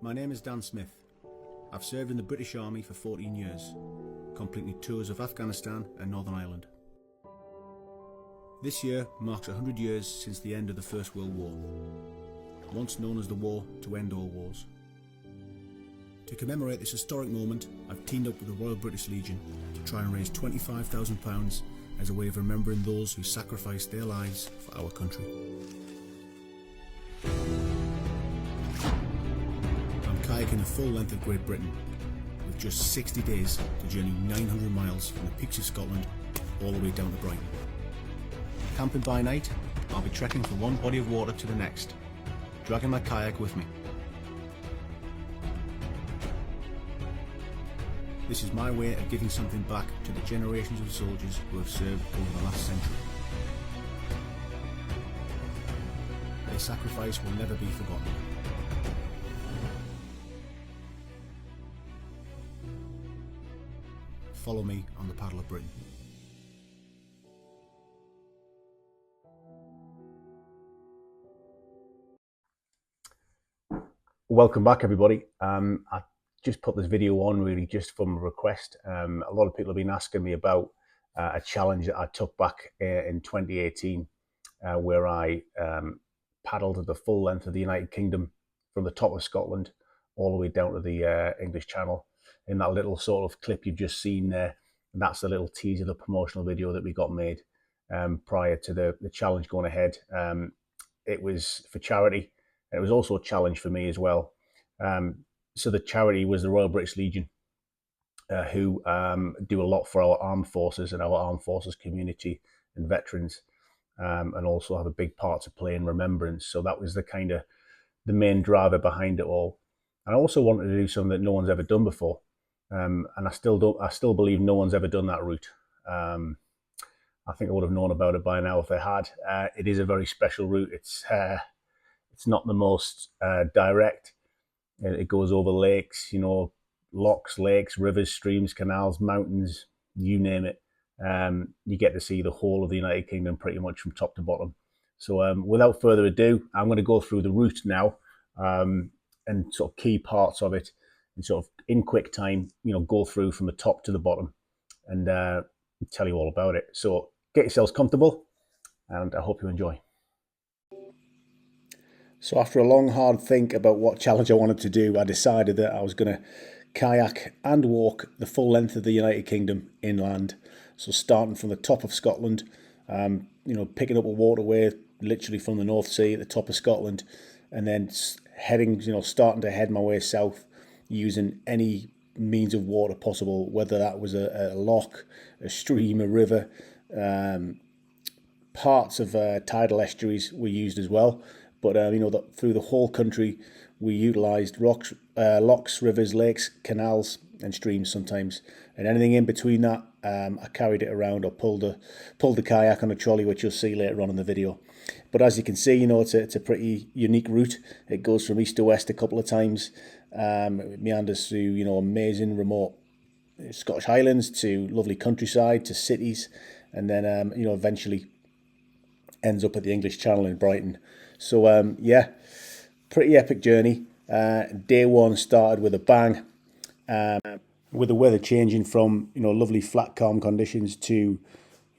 My name is Dan Smith. I've served in the British Army for 14 years, completing tours of Afghanistan and Northern Ireland. This year marks 100 years since the end of the First World War, once known as the War to End All Wars. To commemorate this historic moment, I've teamed up with the Royal British Legion to try and raise £25,000 as a way of remembering those who sacrificed their lives for our country. I'm kayaking the full length of Great Britain, with just 60 days to journey 900 miles from the peaks of Scotland all the way down to Brighton. Camping by night, I'll be trekking from one body of water to the next, dragging my kayak with me. This is my way of giving something back to the generations of soldiers who have served over the last century. Their sacrifice will never be forgotten. Follow me on the Paddle of Britain. Welcome back, everybody. I just put this video on really just from a request. A lot of people have been asking me about a challenge that I took back in 2018 where I paddled the full length of the United Kingdom from the top of Scotland all the way down to the English Channel. In that little sort of clip you've just seen there, and that's the little teaser, the promotional video that we got made prior to the challenge going ahead. It was for charity, and it was also a challenge for me as well. So the charity was the Royal British Legion, who do a lot for our armed forces and our armed forces community and veterans, and also have a big part to play in remembrance. So that was the main driver behind it all. And I also wanted to do something that no one's ever done before, and I still believe no one's ever done that route. I think I would have known about it by now if they had. It is a very special route. It's not the most direct. It goes over lakes, lochs, lakes, rivers, streams, canals, mountains, you name it. You get to see the whole of the United Kingdom pretty much from top to bottom. So without further ado, I'm going to go through the route now and sort of key parts of it, and sort of in quick time, go through from the top to the bottom and tell you all about it. So get yourselves comfortable, and I hope you enjoy. So after a long, hard think about what challenge I wanted to do, I decided that I was going to kayak and walk the full length of the United Kingdom inland. So starting from the top of Scotland, picking up a waterway literally from the North Sea at the top of Scotland, and then heading, starting to head my way south using any means of water possible, whether that was a loch, a stream, a river. Parts of tidal estuaries were used as well. But through the whole country, we utilised lochs, rivers, lakes, canals, and streams sometimes, and anything in between that, I carried it around or pulled the kayak on a trolley, which you'll see later on in the video. But as you can see, it's a pretty unique route. It goes from east to west a couple of times. It meanders through amazing remote Scottish Highlands to lovely countryside to cities, and then eventually ends up at the English Channel in Brighton. So pretty epic journey. Day one started with a bang, with the weather changing from lovely flat calm conditions to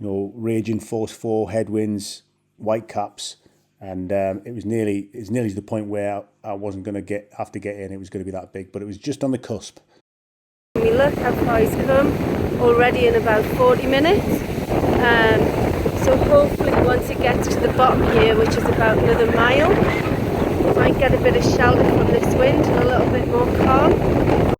raging force 4 headwinds, white caps, and it was nearly to the point where I wasn't going to have to get in. It was going to be that big, but it was just on the cusp. We look how far he's come already in about 40 minutes. So hopefully once it gets to the bottom here, which is about another mile, we might get a bit of shelter from this wind and a little bit more calm.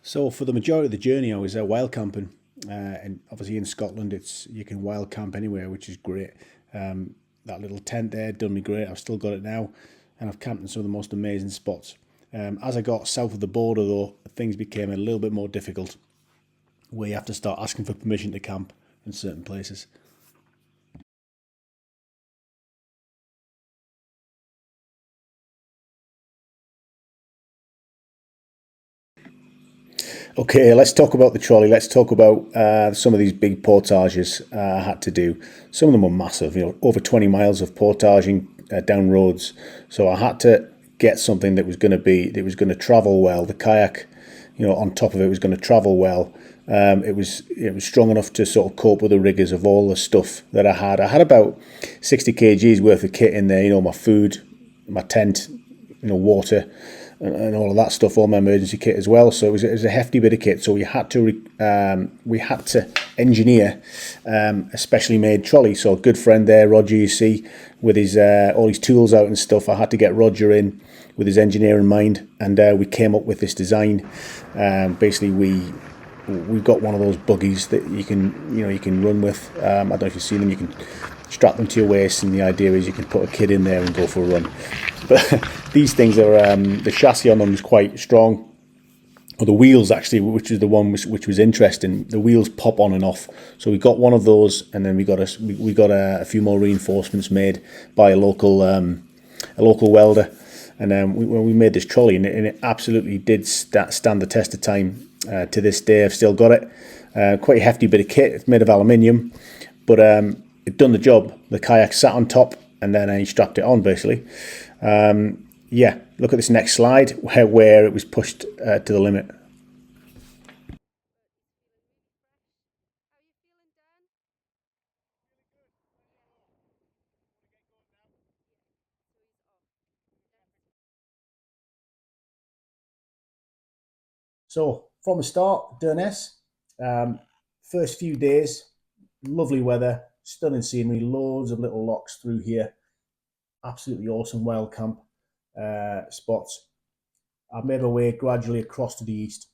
So for the majority of the journey, I was wild camping. And obviously in Scotland, you can wild camp anywhere, which is great. That little tent there done me great. I've still got it now, and I've camped in some of the most amazing spots. As I got south of the border, though, things became a little bit more difficult, where you have to start asking for permission to camp in certain places. Okay, let's talk about the trolley. Let's talk about some of these big portages I had to do. Some of them were massive, over 20 miles of portaging down roads. So I had to get something that was going to travel well. The kayak, on top of it was going to travel well. It was strong enough to sort of cope with the rigors of all the stuff that I had. I had about 60 kgs worth of kit in there. My food, my tent, water, and all of that stuff, all my emergency kit as well. So it was a hefty bit of kit. So we had to engineer a specially made trolley. So a good friend there, Roger, you see, with his all his tools out and stuff. I had to get Roger in with his engineering mind, and we came up with this design. Basically, we've got one of those buggies that you can run with. I don't know if you've seen them. You can strap them to your waist, and the idea is you can put a kid in there and go for a run. But these things are the chassis on them is quite strong. Or the wheels, actually, which is the one which was interesting. The wheels pop on and off. So we got one of those, and then we got a few more reinforcements made by a local welder. And then when we made this trolley, and it absolutely did stand the test of time. To this day, I've still got it. Quite a hefty bit of kit. It's made of aluminium, but it done the job. The kayak sat on top, and then I strapped it on, basically. Look at this next slide where it was pushed to the limit. So from the start, Durness, first few days, lovely weather, stunning scenery, loads of little locks through here, absolutely awesome wild camp spots. I made my way gradually across to the east,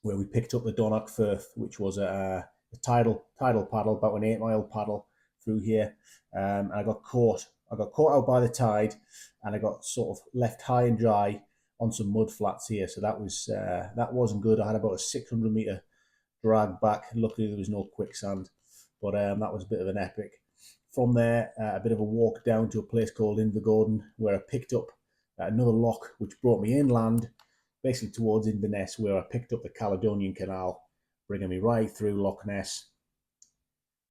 where we picked up the Donnoch Firth, which was a tidal paddle, about an 8-mile paddle through here. And I got caught out by the tide, and I got sort of left high and dry on some mud flats here. So that wasn't good. I had about a 600-meter drag back. Luckily there was no quicksand, but that was a bit of an epic. From there, a bit of a walk down to a place called Invergordon, where I picked up another lock, which brought me inland, basically towards Inverness, where I picked up the Caledonian Canal, bringing me right through Loch Ness.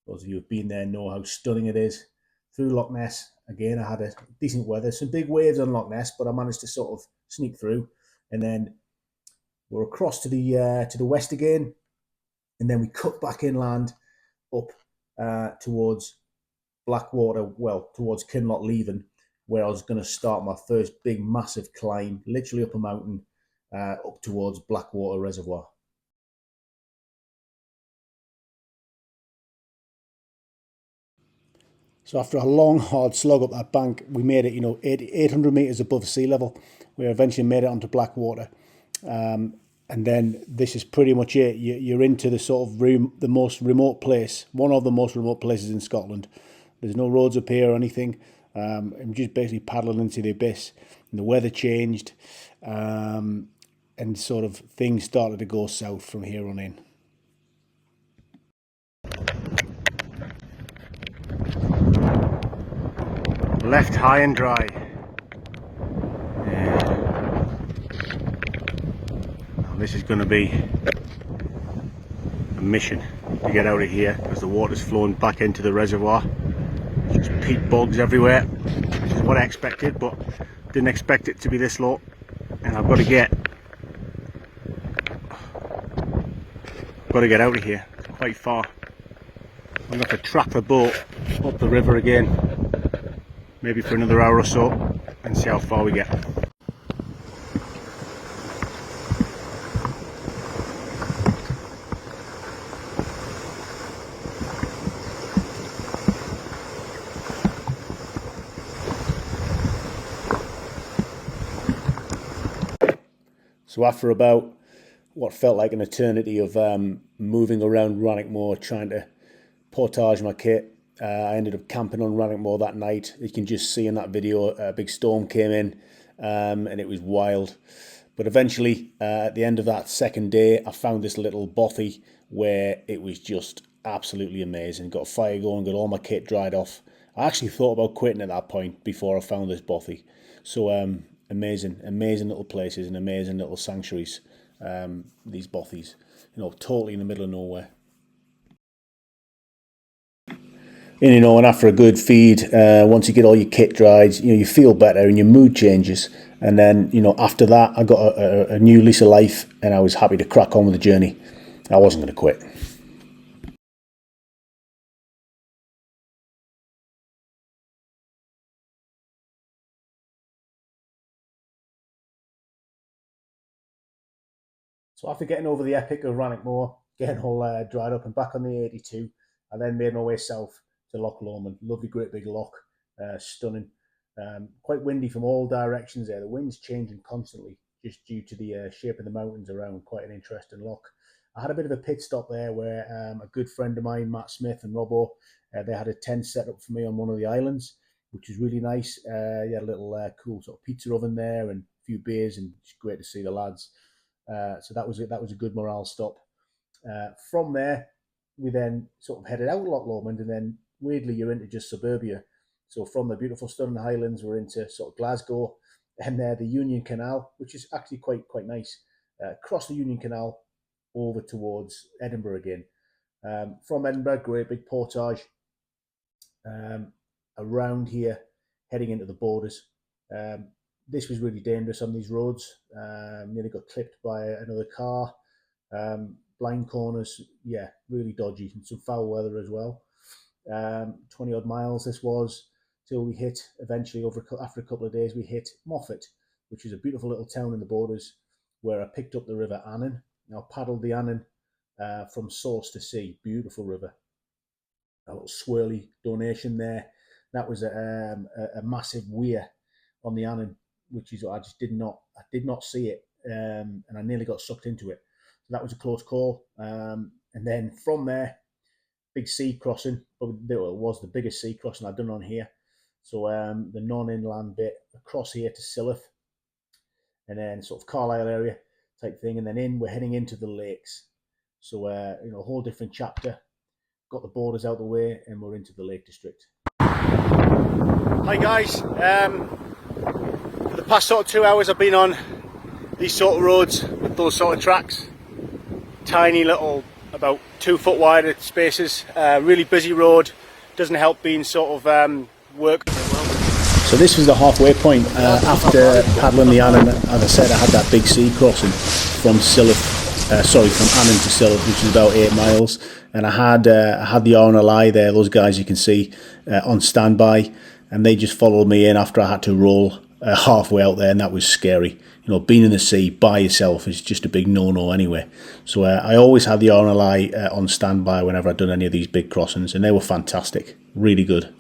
Those of you who've been there know how stunning it is. Through Loch Ness, again, I had a decent weather, some big waves on Loch Ness, but I managed to sort of sneak through. And then we're across to the west again, and then we cut back inland up towards Blackwater, towards Kinloch Leven, where I was going to start my first big, massive climb, literally up a mountain, up towards Blackwater Reservoir. So after a long, hard slog up that bank, we made it, 800 metres above sea level. We eventually made it onto Blackwater. And then this is pretty much it. You're into the sort of the most remote place, one of the most remote places in Scotland. There's no roads up here or anything. I'm just basically paddling into the abyss. And the weather changed, and sort of things started to go south from here on in. Left high and dry. Yeah. Now this is going to be a mission to get out of here, because the water's flowing back into the reservoir. There's just peat bogs everywhere, which is what I expected, but didn't expect it to be this low. And I've got to get out of here. It's quite far. I'm going to have to track the boat up the river again, maybe for another hour or so, and see how far we get. So after about what felt like an eternity of moving around Rannochmoor, trying to portage my kit. I ended up camping on Rannochmoor that night. You can just see in that video, a big storm came in, and it was wild. But eventually, at the end of that second day, I found this little bothy where it was just absolutely amazing. Got a fire going, got all my kit dried off. I actually thought about quitting at that point before I found this bothy. So amazing little places and amazing little sanctuaries, these bothies, totally in the middle of nowhere. And after a good feed, once you get all your kit dried, you feel better and your mood changes. And then, after that, I got a new lease of life and I was happy to crack on with the journey. I wasn't going to quit. So after getting over the epic of Rannochmoor, getting all dried up and back on the 82, I then made my way south to Loch Lomond. Lovely, great big loch, stunning. Quite windy from all directions there. The wind's changing constantly just due to the shape of the mountains around. Quite an interesting loch. I had a bit of a pit stop there where a good friend of mine, Matt Smith and Robbo, they had a tent set up for me on one of the islands, which was really nice. You had a little cool sort of pizza oven there and a few beers, and it's great to see the lads. So that was a good morale stop. From there, we then sort of headed out of Loch Lomond, and then weirdly you're into just suburbia. So from the beautiful Stirling Highlands, we're into sort of Glasgow, and there the Union Canal, which is actually quite nice. Across the Union Canal over towards Edinburgh again. From Edinburgh, great big portage around here, heading into the borders. This was really dangerous on these roads. Nearly got clipped by another car. Blind corners, yeah, really dodgy, and some foul weather as well. 20 odd miles this was, till we hit, eventually after a couple of days, we hit Moffat, which is a beautiful little town in the borders, where I picked up the River Annan. Now paddled the Annan from source to sea, beautiful river. A little swirly donation there. That was a massive weir on the Annan, which is I did not see it, and I nearly got sucked into it. So that was a close call. And then from there, big sea crossing. But it was the biggest sea crossing I've done on here. So the non-inland bit across here to Silloth, and then sort of Carlisle area type thing, and then we're heading into the lakes. So a whole different chapter. Got the borders out of the way, and we're into the Lake District. Hi guys. For the past sort of 2 hours, I've been on these sort of roads with those sort of tracks. Tiny little, about 2 foot wide spaces. Really busy road. Doesn't help being sort of work. So this was the halfway point. After paddling the Annan, as I said, I had that big sea crossing from from Annan to Silloth, which is about 8 miles. And I had the RNLI there, those guys you can see on standby, and they just followed me in after I had to roll halfway out there, and that was scary. Being in the sea by yourself is just a big no-no anyway. So I always had the RNLI on standby whenever I'd done any of these big crossings, and they were fantastic, really good.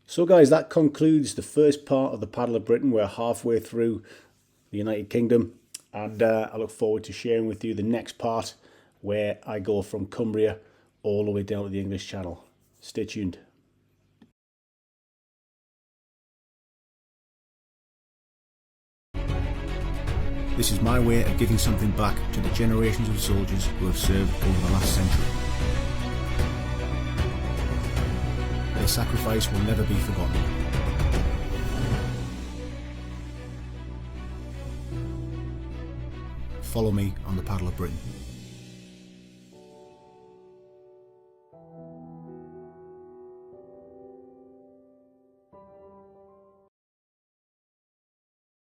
So guys, that concludes the first part of the Paddle of Britain. We're halfway through the United Kingdom, and I look forward to sharing with you the next part, where I go from Cumbria all the way down to the English Channel. Stay tuned. This is my way of giving something back to the generations of soldiers who have served over the last century. Their sacrifice will never be forgotten. Follow me on the Paddle of Britain.